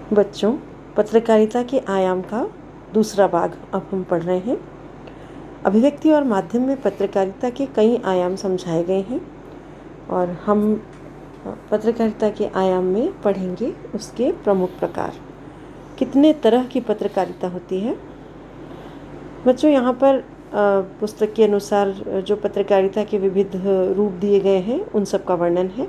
बच्चों, पत्रकारिता के आयाम का दूसरा भाग अब हम पढ़ रहे हैं। अभिव्यक्ति और माध्यम में पत्रकारिता के कई आयाम समझाए गए हैं और हम पत्रकारिता के आयाम में पढ़ेंगे उसके प्रमुख प्रकार। कितने तरह की पत्रकारिता होती है। बच्चों, यहाँ पर पुस्तक के अनुसार जो पत्रकारिता के विविध रूप दिए गए हैं उन सब का वर्णन है।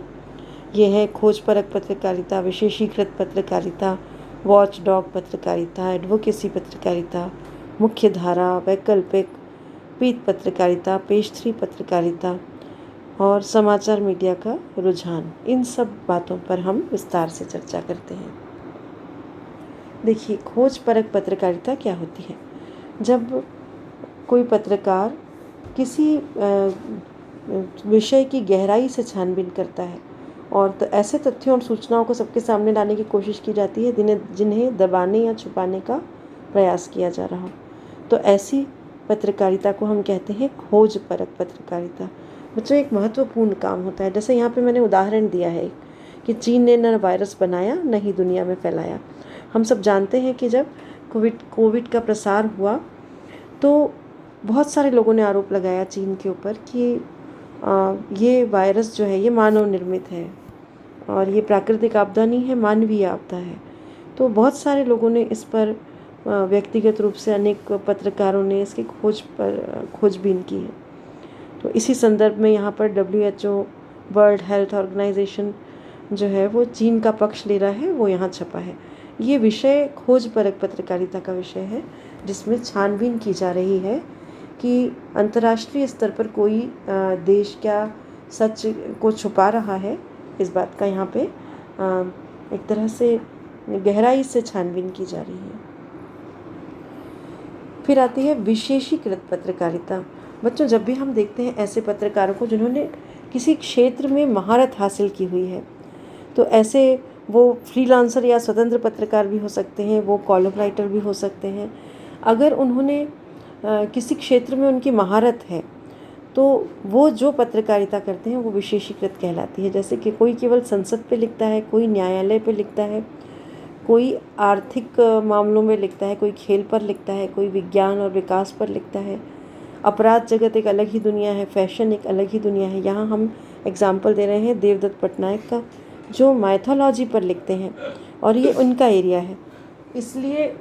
ये है खोजपरक पत्रकारिता, विशेषीकृत पत्रकारिता, वॉच डॉग पत्रकारिता, एडवोकेसी पत्रकारिता, मुख्य धारा, वैकल्पिक, पीत पत्रकारिता, पेज 3 पत्रकारिता और समाचार मीडिया का रुझान। इन सब बातों पर हम विस्तार से चर्चा करते हैं। देखिए, खोजपरक पत्रकारिता क्या होती है। जब कोई पत्रकार किसी विषय की गहराई से छानबीन करता है और ऐसे तथ्यों और सूचनाओं को सबके सामने लाने की कोशिश की जाती है जिन्हें दबाने या छुपाने का प्रयास किया जा रहा हो, तो ऐसी पत्रकारिता को हम कहते हैं खोजपरक पत्रकारिता। बच्चों, एक महत्वपूर्ण काम होता है। जैसे यहाँ पे मैंने उदाहरण दिया है कि चीन ने न वायरस बनाया न ही दुनिया में फैलाया। हम सब जानते हैं कि जब कोविड का प्रसार हुआ तो बहुत सारे लोगों ने आरोप लगाया चीन के ऊपर कि ये वायरस जो है ये मानव निर्मित है और ये प्राकृतिक आपदा नहीं है, मानवीय आपदा है। तो बहुत सारे लोगों ने इस पर व्यक्तिगत रूप से अनेक पत्रकारों ने इसकी खोजबीन की है। तो इसी संदर्भ में यहाँ पर WHO, वर्ल्ड हेल्थ ऑर्गेनाइजेशन जो है वो चीन का पक्ष ले रहा है, वो यहाँ छपा है। ये विषय खोजपरक पत्रकारिता का विषय है, जिसमें छानबीन की जा रही है कि अंतर्राष्ट्रीय स्तर पर कोई देश क्या सच को छुपा रहा है। इस बात का यहाँ पे एक तरह से गहराई से छानबीन की जा रही है। फिर आती है विशेषीकृत पत्रकारिता। बच्चों, जब भी हम देखते हैं ऐसे पत्रकारों को जिन्होंने किसी क्षेत्र में महारत हासिल की हुई है, तो ऐसे वो फ्रीलांसर या स्वतंत्र पत्रकार भी हो सकते हैं, वो कॉलम राइटर भी हो सकते हैं। अगर उन्होंने किसी क्षेत्र में उनकी महारत है तो वो जो पत्रकारिता करते हैं वो विशेषीकृत कहलाती है। जैसे कि कोई केवल संसद पे लिखता है, कोई न्यायालय पे लिखता है, कोई आर्थिक मामलों में लिखता है, कोई खेल पर लिखता है, कोई विज्ञान और विकास पर लिखता है। अपराध जगत एक अलग ही दुनिया है, फैशन एक अलग ही दुनिया है। यहाँ हम एग्जाम्पल दे रहे हैं देवदत्त पटनायक का, जो माइथोलॉजी पर लिखते हैं और ये उनका एरिया है, इसलिए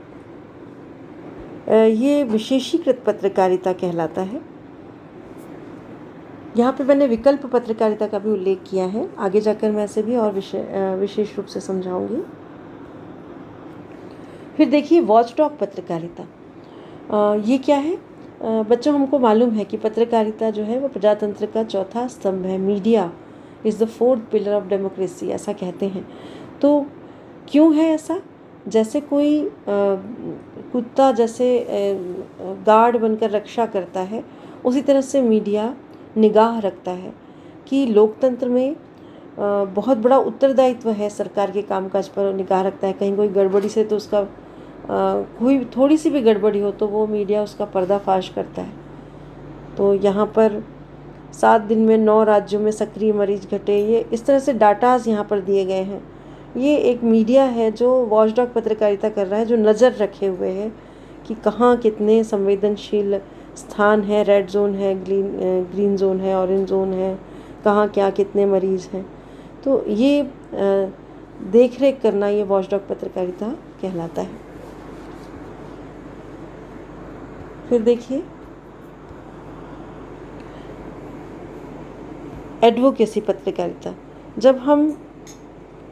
ये विशेषीकृत पत्रकारिता कहलाता है। यहाँ पे मैंने विकल्प पत्रकारिता का भी उल्लेख किया है, आगे जाकर मैं इसे भी और विशेष रूप से समझाऊंगी। फिर देखिए वॉचडॉग पत्रकारिता, ये क्या है। बच्चों, हमको मालूम है कि पत्रकारिता जो है वो प्रजातंत्र का चौथा स्तंभ है। Media is the 4th pillar of democracy, ऐसा कहते हैं। तो क्यों है ऐसा। जैसे कोई कुत्ता जैसे गार्ड बनकर रक्षा करता है, उसी तरह से मीडिया निगाह रखता है कि लोकतंत्र में बहुत बड़ा उत्तरदायित्व है सरकार के कामकाज पर, निगाह रखता है। कहीं कोई गड़बड़ी से तो उसका कोई थोड़ी सी भी गड़बड़ी हो तो वो मीडिया उसका पर्दाफाश करता है। तो यहाँ पर 7 दिन में 9 राज्यों में सक्रिय मरीज घटे, ये इस तरह से डाटाज यहाँ पर दिए गए हैं। ये एक मीडिया है जो वॉचडॉग पत्रकारिता कर रहा है, जो नज़र रखे हुए है कि कहाँ कितने संवेदनशील स्थान है, रेड जोन है, ग्रीन जोन है, ऑरेंज जोन है, कहाँ क्या कितने मरीज़ हैं। तो ये देख रेख करना ये वॉचडॉग पत्रकारिता कहलाता है। फिर देखिए एडवोकेसी पत्रकारिता। जब हम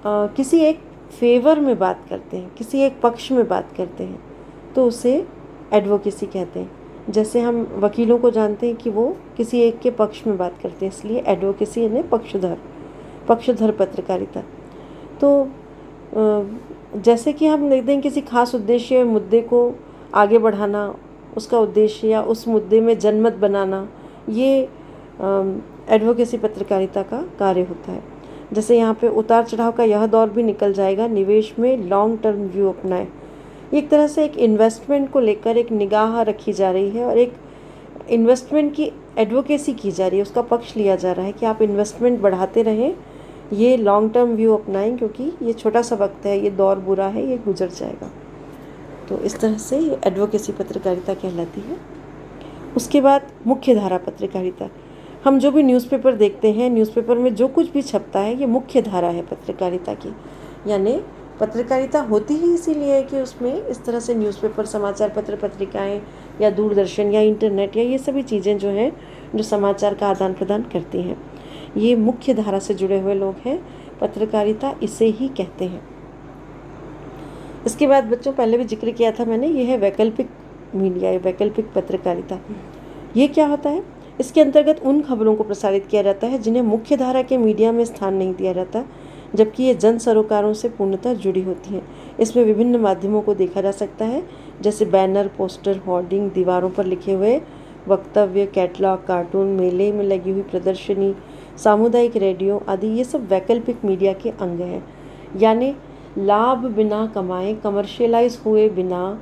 किसी एक फेवर में बात करते हैं, किसी एक पक्ष में बात करते हैं, तो उसे एडवोकेसी कहते हैं। जैसे हम वकीलों को जानते हैं कि वो किसी एक के पक्ष में बात करते हैं, इसलिए एडवोकेसी यानी पक्षधर पत्रकारिता। तो जैसे कि हम देखते हैं किसी खास उद्देश्य मुद्दे को आगे बढ़ाना, उसका उद्देश्य या उस मुद्दे में जनमत बनाना, ये एडवोकेसी पत्रकारिता का कार्य होता है। जैसे यहाँ पे उतार चढ़ाव का यह दौर भी निकल जाएगा, निवेश में लॉन्ग टर्म व्यू अपनाएं। एक तरह से एक इन्वेस्टमेंट को लेकर एक निगाह रखी जा रही है और एक इन्वेस्टमेंट की एडवोकेसी की जा रही है, उसका पक्ष लिया जा रहा है कि आप इन्वेस्टमेंट बढ़ाते रहें ये लॉन्ग टर्म व्यू अपनाएं, क्योंकि ये छोटा सा वक्त है, ये दौर बुरा है, ये गुजर जाएगा। तो इस तरह से ये एडवोकेसी पत्रकारिता कहलाती है। उसके बाद मुख्य धारा पत्रकारिता। हम जो भी न्यूज़पेपर देखते हैं, न्यूज़पेपर में जो कुछ भी छपता है, ये मुख्य धारा है पत्रकारिता की। यानी पत्रकारिता होती ही इसीलिए है कि उसमें इस तरह से न्यूज़पेपर, समाचार पत्र, पत्रिकाएं या दूरदर्शन या इंटरनेट या ये सभी चीज़ें जो हैं, जो समाचार का आदान प्रदान करती हैं, ये मुख्य धारा से जुड़े हुए लोग हैं। पत्रकारिता इसे ही कहते हैं। इसके बाद बच्चों, पहले भी जिक्र किया था मैंने, ये है वैकल्पिक मीडिया या वैकल्पिक पत्रकारिता। ये क्या होता है? इसके अंतर्गत उन खबरों को प्रसारित किया जाता है जिन्हें मुख्य धारा के मीडिया में स्थान नहीं दिया जाता, जबकि ये जन सरोकारों से पूर्णतः जुड़ी होती हैं। इसमें विभिन्न माध्यमों को देखा जा सकता है, जैसे बैनर, पोस्टर, होर्डिंग, दीवारों पर लिखे हुए वक्तव्य, कैटलॉग, कार्टून, मेले में लगी हुई प्रदर्शनी, सामुदायिक रेडियो आदि। ये सब वैकल्पिक मीडिया के अंग हैं। यानी लाभ बिना कमाए, कमर्शियलाइज हुए बिना,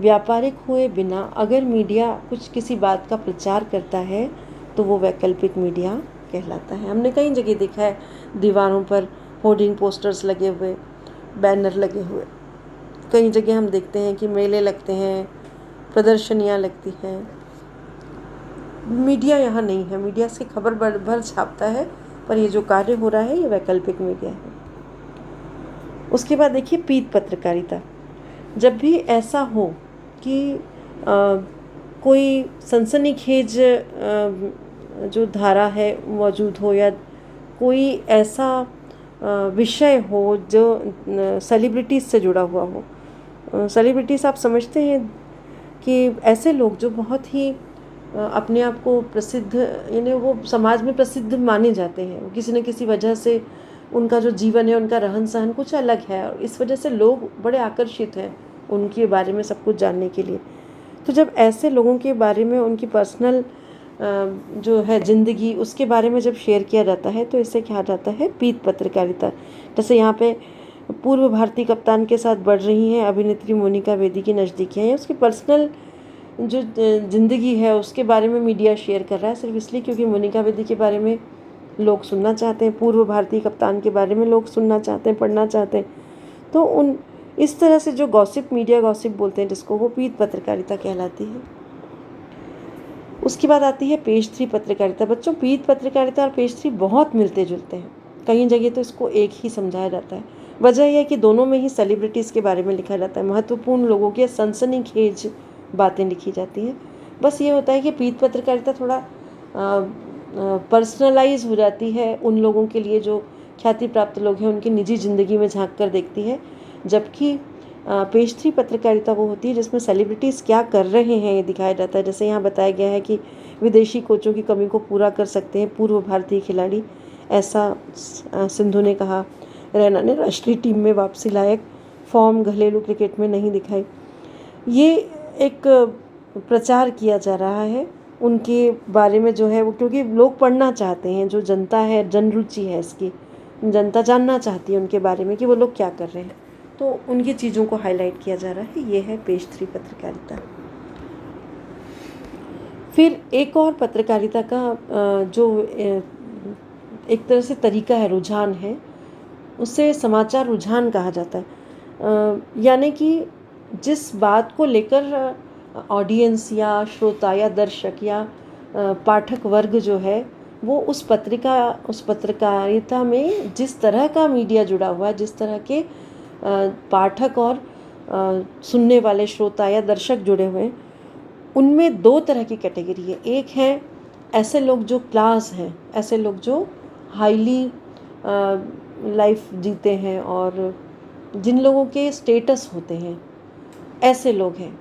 व्यापारिक हुए बिना अगर मीडिया कुछ किसी बात का प्रचार करता है तो वो वैकल्पिक मीडिया कहलाता है। हमने कई जगह देखा है दीवारों पर होर्डिंग, पोस्टर्स लगे हुए, बैनर लगे हुए। कई जगह हम देखते हैं कि मेले लगते हैं, प्रदर्शनियाँ लगती हैं। मीडिया यहाँ नहीं है, मीडिया से खबर भर छापता है, पर ये जो कार्य हो रहा है ये वैकल्पिक मीडिया है। उसके बाद देखिए पीत पत्रकारिता। जब भी ऐसा हो कि कोई सनसनीखेज जो धारा है मौजूद हो, या कोई ऐसा विषय हो जो सेलिब्रिटीज़ से जुड़ा हुआ हो। सेलिब्रिटीज़ आप समझते हैं कि ऐसे लोग जो बहुत ही अपने आप को प्रसिद्ध, यानी वो समाज में प्रसिद्ध माने जाते हैं, किसी न किसी वजह से उनका जो जीवन है, उनका रहन सहन कुछ अलग है, और इस वजह से लोग बड़े आकर्षित हैं उनके बारे में सब कुछ जानने के लिए। तो जब ऐसे लोगों के बारे में, उनकी पर्सनल जो है ज़िंदगी, उसके बारे में जब शेयर किया जाता है तो इसे कहा जाता है पीत पत्रकारिता। जैसे यहाँ पे पूर्व भारतीय कप्तान के साथ बढ़ रही हैं अभिनेत्री मोनिका बेदी की नज़दीकियाँ, या उसकी पर्सनल जो ज़िंदगी है उसके बारे में मीडिया शेयर कर रहा है, सिर्फ इसलिए क्योंकि मोनिका बेदी के बारे में लोग सुनना चाहते हैं, पूर्व भारतीय कप्तान के बारे में लोग सुनना चाहते हैं, पढ़ना चाहते हैं। तो उन इस तरह से जो गॉसिप, मीडिया गॉसिप बोलते हैं जिसको, वो पीत पत्रकारिता कहलाती है। उसके बाद आती है पेज 3 पत्रकारिता। बच्चों, पीत पत्रकारिता और पेज 3 बहुत मिलते जुलते हैं। कई जगह तो इसको एक ही समझाया जाता है। वजह यह है कि दोनों में ही सेलिब्रिटीज़ के बारे में लिखा जाता है, महत्वपूर्ण लोगों की सनसनीखेज बातें लिखी जाती हैं। बस ये होता है कि पीत पत्रकारिता थोड़ा पर्सनलाइज हो जाती है उन लोगों के लिए जो ख्याति प्राप्त लोग हैं, उनकी निजी ज़िंदगी में झांक कर देखती है, जबकि पेज 3 पत्रकारिता वो होती है जिसमें सेलिब्रिटीज़ क्या कर रहे हैं ये दिखाया जाता है। जैसे यहाँ बताया गया है कि विदेशी कोचों की कमी को पूरा कर सकते हैं पूर्व भारतीय खिलाड़ी, ऐसा सिंधु ने कहा। रैना ने राष्ट्रीय टीम में वापसी लायक फॉर्म घरेलू क्रिकेट में नहीं दिखाई। ये एक प्रचार किया जा रहा है उनके बारे में जो है वो, क्योंकि लोग पढ़ना चाहते हैं, जो जनता है, जन रुचि है इसकी, जनता जानना चाहती है उनके बारे में कि वो लोग क्या कर रहे हैं, तो उनकी चीज़ों को हाईलाइट किया जा रहा है। ये है पेज 3 पत्रकारिता। फिर एक और पत्रकारिता का जो एक तरह से तरीका है, रुझान है, उसे समाचार रुझान कहा जाता है। यानी कि जिस बात को लेकर ऑडियंस या श्रोता या दर्शक या पाठक वर्ग जो है वो उस पत्रकारिता में जिस तरह का मीडिया जुड़ा हुआ है, जिस तरह के पाठक और सुनने वाले श्रोता या दर्शक जुड़े हुए हैं, उनमें दो तरह की कैटेगरी है। एक है ऐसे लोग जो क्लास हैं, ऐसे लोग जो हाईली लाइफ जीते हैं और जिन लोगों के स्टेटस होते हैं, ऐसे लोग हैं।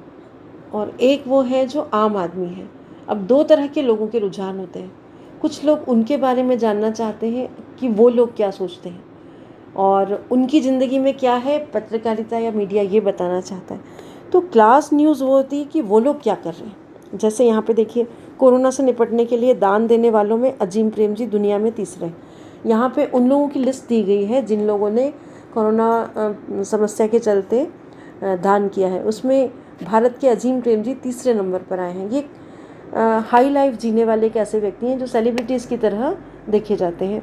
और एक वो है जो आम आदमी है। अब दो तरह के लोगों के रुझान होते हैं। कुछ लोग उनके बारे में जानना चाहते हैं कि वो लोग क्या सोचते हैं और उनकी ज़िंदगी में क्या है, पत्रकारिता या मीडिया ये बताना चाहता है। तो क्लास न्यूज़ वो होती है कि वो लोग क्या कर रहे हैं। जैसे यहाँ पे देखिए, कोरोना से निपटने के लिए दान देने वालों में अजीम प्रेम जी दुनिया में तीसरे। यहाँ पे उन लोगों की लिस्ट दी गई है जिन लोगों ने कोरोना समस्या के चलते दान किया है। उसमें भारत के अजीम प्रेम जी तीसरे नंबर पर आए हैं। ये हाई लाइफ जीने वाले एक ऐसे व्यक्ति हैं जो सेलिब्रिटीज़ की तरह देखे जाते हैं।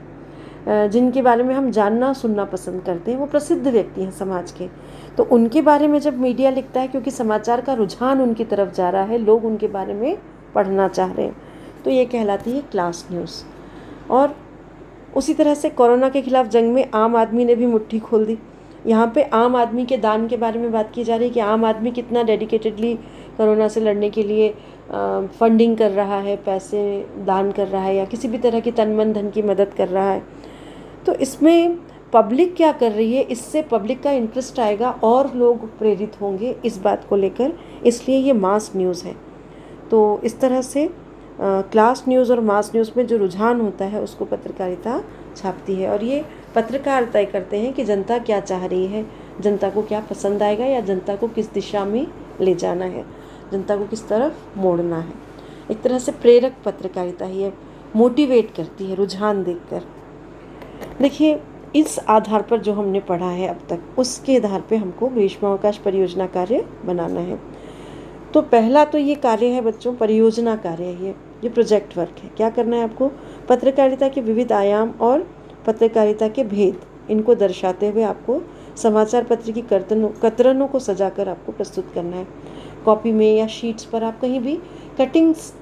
जिनके बारे में हम जानना सुनना पसंद करते हैं, वो प्रसिद्ध व्यक्ति हैं समाज के, तो उनके बारे में जब मीडिया लिखता है, क्योंकि समाचार का रुझान उनकी तरफ जा रहा है, लोग उनके बारे में पढ़ना चाह रहे हैं, तो ये कहलाती है क्लास न्यूज़। और उसी तरह से कोरोना के खिलाफ जंग में आम आदमी ने भी मुट्ठी खोल दी। यहाँ पे आम आदमी के दान के बारे में बात की जा रही है कि आम आदमी कितना डेडिकेटेडली कोरोना से लड़ने के लिए फंडिंग कर रहा है, पैसे दान कर रहा है, या किसी भी तरह की तन मन धन की मदद कर रहा है। तो इसमें पब्लिक क्या कर रही है, इससे पब्लिक का इंटरेस्ट आएगा और लोग प्रेरित होंगे इस बात को लेकर, इसलिए ये मास न्यूज़ है। तो इस तरह से क्लास न्यूज़ और मास न्यूज़ में जो रुझान होता है उसको पत्रकारिता छापती है, और ये पत्रकार तय करते हैं कि जनता क्या चाह रही है, जनता को क्या पसंद आएगा, या जनता को किस दिशा में ले जाना है, जनता को किस तरफ मोड़ना है। एक तरह से प्रेरक पत्रकारिता ही है, मोटिवेट करती है रुझान देखकर। देखिए, इस आधार पर जो हमने पढ़ा है अब तक, उसके आधार पे हमको ग्रीष्मावकाश परियोजना कार्य बनाना है। तो पहला तो ये कार्य है बच्चों, परियोजना कार्य है, ये प्रोजेक्ट वर्क है। क्या करना है आपको, पत्रकारिता के विविध आयाम और पत्रकारिता के भेद, इनको दर्शाते हुए आपको समाचार पत्र की कतरनों को सजाकर आपको प्रस्तुत करना है। कॉपी में या शीट्स पर आप कहीं भी कटिंग्स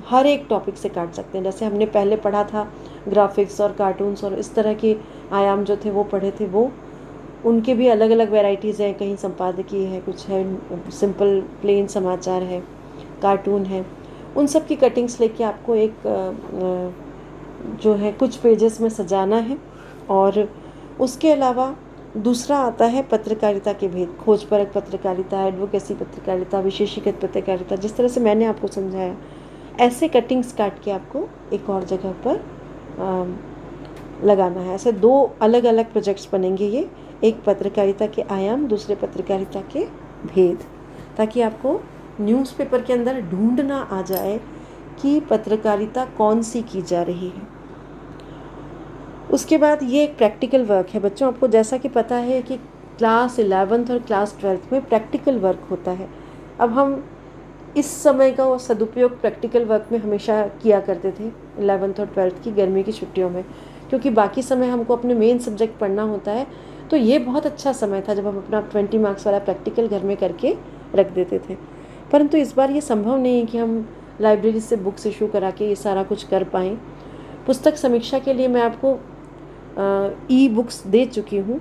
हर एक टॉपिक से काट सकते हैं। जैसे हमने पहले पढ़ा था ग्राफिक्स और कार्टून्स और इस तरह के आयाम जो थे वो पढ़े थे, वो उनके भी अलग अलग वैरायटीज़ हैं, कहीं संपादकीय है, कुछ है सिंपल प्लेन समाचार है, कार्टून है। उन सब की कटिंग्स लेके आपको एक जो है कुछ पेजेस में सजाना है। और उसके अलावा दूसरा आता है पत्रकारिता के भेद, खोजपरक पत्रकारिता, एडवोकेसी पत्रकारिता, विशेषीकृत पत्रकारिता। जिस तरह से मैंने आपको समझाया, ऐसे कटिंग्स काट के आपको एक और जगह पर लगाना है। ऐसे दो अलग अलग प्रोजेक्ट्स बनेंगे ये, एक पत्रकारिता के आयाम, दूसरे पत्रकारिता के भेद, ताकि आपको न्यूज़पेपर के अंदर ढूंढना आ जाए कि पत्रकारिता कौन सी की जा रही है। उसके बाद ये एक प्रैक्टिकल वर्क है बच्चों। आपको जैसा कि पता है कि क्लास 11th और क्लास 12th में प्रैक्टिकल वर्क होता है। अब हम इस समय का सदुपयोग प्रैक्टिकल वर्क में हमेशा किया करते थे 11th और 12th की गर्मी की छुट्टियों में, क्योंकि बाकी समय हमको अपने मेन सब्जेक्ट पढ़ना होता है। तो ये बहुत अच्छा समय था जब हम अपना 20 मार्क्स वाला प्रैक्टिकल घर में करके रख देते थे। परंतु इस बार ये संभव नहीं है कि हम लाइब्रेरी से बुक्स इशू करा के ये सारा कुछ कर पाएँ। पुस्तक समीक्षा के लिए मैं आपको ई बुक्स दे चुकी हूँ,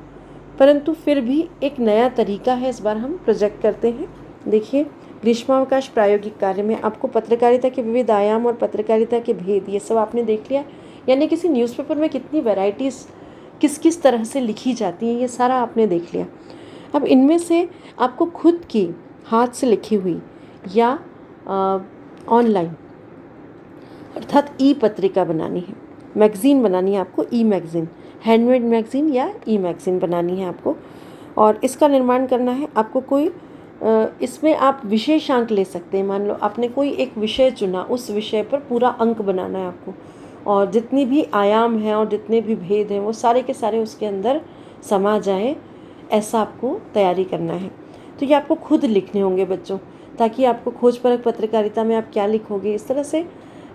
परंतु फिर भी एक नया तरीका है, इस बार हम प्रोजेक्ट करते हैं। देखिए, ग्रीष्मावकाश प्रायोगिक कार्य में आपको पत्रकारिता के विविध आयाम और पत्रकारिता के भेद, ये सब आपने देख लिया। यानी किसी न्यूज़पेपर में कितनी वैराइटीज़ किस किस तरह से लिखी जाती हैं, ये सारा आपने देख लिया। अब इनमें से आपको खुद की हाथ से लिखी हुई या ऑनलाइन अर्थात ई पत्रिका बनानी है, मैगज़ीन बनानी है आपको, ई मैगज़ीन, हैंडमेड मैगज़ीन या ई मैगज़ीन बनानी है आपको। और इसका निर्माण करना है आपको। कोई इसमें आप विशेषांक ले सकते हैं। मान लो आपने कोई एक विषय चुना, उस विषय पर पूरा अंक बनाना है आपको, और जितनी भी आयाम हैं और जितने भी भेद हैं वो सारे के सारे उसके अंदर समा जाएं, ऐसा आपको तैयारी करना है। तो ये आपको खुद लिखने होंगे बच्चों, ताकि आपको खोजपरक पत्रकारिता में आप क्या लिखोगे, इस तरह से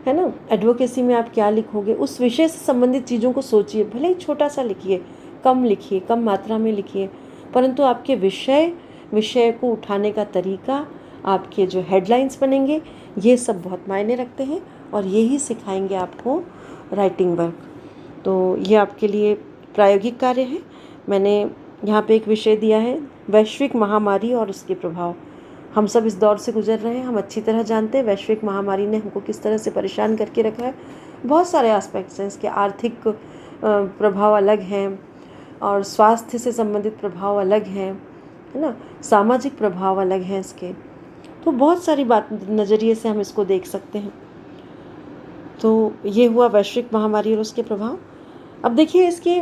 है ना, एडवोकेसी में आप क्या लिखोगे, उस विषय से संबंधित चीज़ों को सोचिए। भले ही छोटा सा लिखिए, कम मात्रा में लिखिए, परंतु आपके विषय को उठाने का तरीका, आपके जो हेडलाइंस बनेंगे, ये सब बहुत मायने रखते हैं, और यही सिखाएंगे आपको राइटिंग वर्क। तो ये आपके लिए प्रायोगिक कार्य है। मैंने यहाँ पे एक विषय दिया है, वैश्विक महामारी और उसके प्रभाव। हम सब इस दौर से गुजर रहे हैं, हम अच्छी तरह जानते हैं वैश्विक महामारी ने हमको किस तरह से परेशान करके रखा है। बहुत सारे एस्पेक्ट्स हैं इसके, आर्थिक प्रभाव अलग हैं, और स्वास्थ्य से संबंधित प्रभाव अलग हैं, है ना, सामाजिक प्रभाव अलग हैं इसके। तो बहुत सारी बात नज़रिए से हम इसको देख सकते हैं। तो ये हुआ वैश्विक महामारी और उसके प्रभाव। अब देखिए, इसके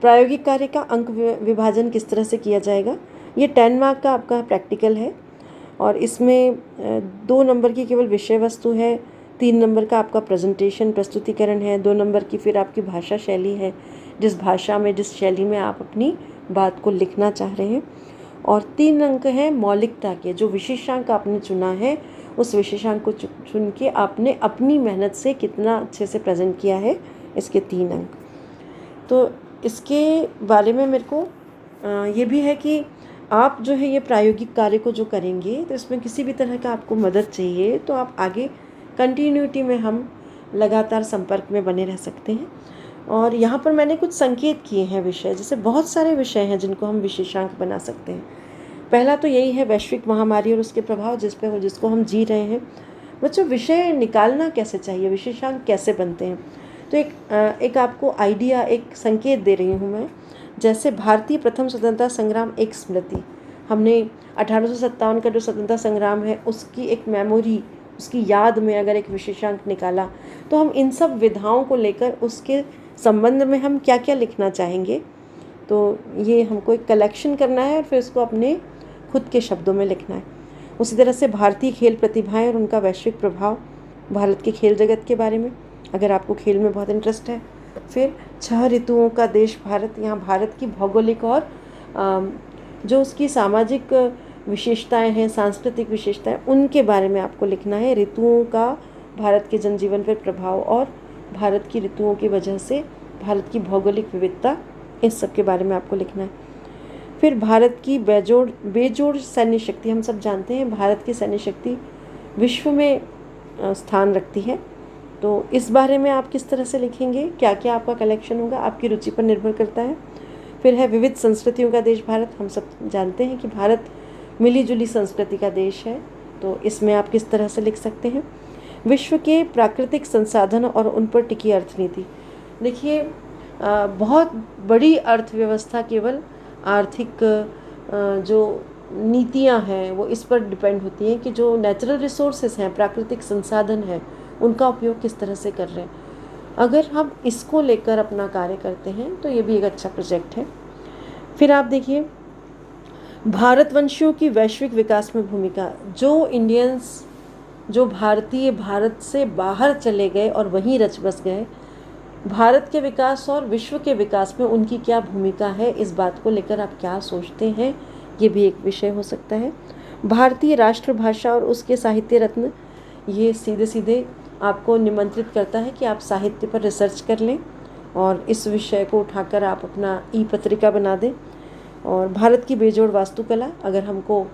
प्रायोगिक कार्य का अंक विभाजन किस तरह से किया जाएगा। ये 10 मार्क का आपका प्रैक्टिकल है, और इसमें 2 नंबर की केवल विषय वस्तु है, 3 नंबर का आपका प्रेजेंटेशन प्रस्तुतिकरण है, 2 नंबर की फिर आपकी भाषा शैली है, जिस भाषा में जिस शैली में आप अपनी बात को लिखना चाह रहे हैं, और 3 अंक हैं मौलिकता के। जो विशेषांक आपने चुना है, उस विशेषांक को चुन के आपने अपनी मेहनत से कितना अच्छे से प्रेजेंट किया है, इसके 3 अंक। तो इसके बारे में मेरे को ये भी है कि आप जो है ये प्रायोगिक कार्य को जो करेंगे तो इसमें किसी भी तरह का आपको मदद चाहिए तो आप आगे कंटिन्यूटी में हम लगातार संपर्क में बने रह सकते हैं। और यहाँ पर मैंने कुछ संकेत किए हैं विषय, जैसे बहुत सारे विषय हैं जिनको हम विशेषांक बना सकते हैं। पहला तो यही है वैश्विक महामारी और उसके प्रभाव जिसको हम जी रहे हैं। बच्चों विषय निकालना कैसे चाहिए, विशेषांक कैसे बनते हैं, तो एक आपको आइडिया, एक संकेत दे रही हूँ मैं। जैसे भारतीय प्रथम स्वतंत्रता संग्राम एक स्मृति, हमने 1857 का जो स्वतंत्रता संग्राम है उसकी एक मेमोरी, उसकी याद में अगर एक विशेषांक निकाला तो हम इन सब विधाओं को लेकर उसके संबंध में हम क्या क्या लिखना चाहेंगे, तो ये हमको एक कलेक्शन करना है और फिर इसको अपने खुद के शब्दों में लिखना है। उसी तरह से भारतीय खेल प्रतिभाएं और उनका वैश्विक प्रभाव, भारत के खेल जगत के बारे में अगर आपको खेल में बहुत इंटरेस्ट है। फिर 6 ऋतुओं का देश भारत, यहाँ भारत की भौगोलिक और जो उसकी सामाजिक विशेषताएं हैं, सांस्कृतिक विशेषताएं, उनके बारे में आपको लिखना है। ऋतुओं का भारत के जनजीवन पर प्रभाव और भारत की ऋतुओं की वजह से भारत की भौगोलिक विविधता, इस सब के बारे में आपको लिखना है। फिर भारत की बेजोड़ सैन्य शक्ति, हम सब जानते हैं भारत की सैन्य शक्ति विश्व में स्थान रखती है, तो इस बारे में आप किस तरह से लिखेंगे, क्या क्या आपका कलेक्शन होगा, आपकी रुचि पर निर्भर करता है। फिर है विविध संस्कृतियों का देश भारत, हम सब जानते हैं कि भारत मिली जुली संस्कृति का देश है, तो इसमें आप किस तरह से लिख सकते हैं। विश्व के प्राकृतिक संसाधन और उन पर टिकी अर्थनीति, देखिए बहुत बड़ी अर्थव्यवस्था केवल आर्थिक जो नीतियां हैं वो इस पर डिपेंड होती हैं कि जो नेचुरल रिसोर्सेज हैं, प्राकृतिक संसाधन हैं, उनका उपयोग किस तरह से कर रहे हैं। अगर हम इसको लेकर अपना कार्य करते हैं तो ये भी एक अच्छा प्रोजेक्ट है। फिर आप देखिए भारतवंशियों की वैश्विक विकास में भूमिका, जो इंडियंस, जो भारतीय भारत से बाहर चले गए और वहीं रच बस गए, भारत के विकास और विश्व के विकास में उनकी क्या भूमिका है, इस बात को लेकर आप क्या सोचते हैं, ये भी एक विषय हो सकता है। भारतीय राष्ट्रभाषा और उसके साहित्य रत्न, ये सीधे सीधे आपको निमंत्रित करता है कि आप साहित्य पर रिसर्च कर लें और इस विषय को उठाकर आप अपना ई-पत्रिका बना दें। और भारत की बेजोड़ वास्तुकला, अगर हमको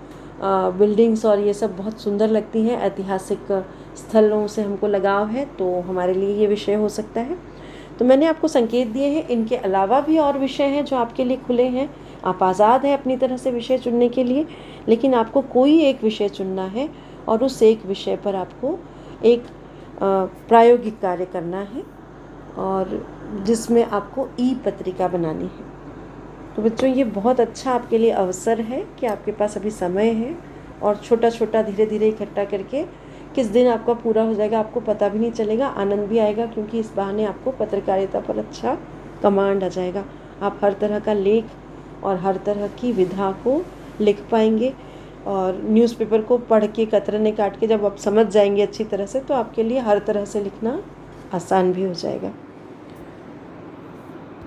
बिल्डिंग्स और ये सब बहुत सुंदर लगती हैं, ऐतिहासिक स्थलों से हमको लगाव है, तो हमारे लिए ये विषय हो सकता है। तो मैंने आपको संकेत दिए हैं, इनके अलावा भी और विषय हैं जो आपके लिए खुले हैं। आप आज़ाद हैं अपनी तरह से विषय चुनने के लिए, लेकिन आपको कोई एक विषय चुनना है और उस एक विषय पर आपको एक प्रायोगिक कार्य करना है और जिसमें आपको ई-पत्रिका बनानी है। तो बच्चों ये बहुत अच्छा आपके लिए अवसर है कि आपके पास अभी समय है और छोटा छोटा धीरे धीरे इकट्ठा करके किस दिन आपका पूरा हो जाएगा आपको पता भी नहीं चलेगा, आनंद भी आएगा, क्योंकि इस बहाने आपको पत्रकारिता पर अच्छा कमांड आ जाएगा। आप हर तरह का लेख और हर तरह की विधा को लिख पाएंगे और न्यूज़पेपर को पढ़ के कतरने काट के जब आप समझ जाएंगे अच्छी तरह से, तो आपके लिए हर तरह से लिखना आसान भी हो जाएगा।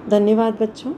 धन्यवाद बच्चों।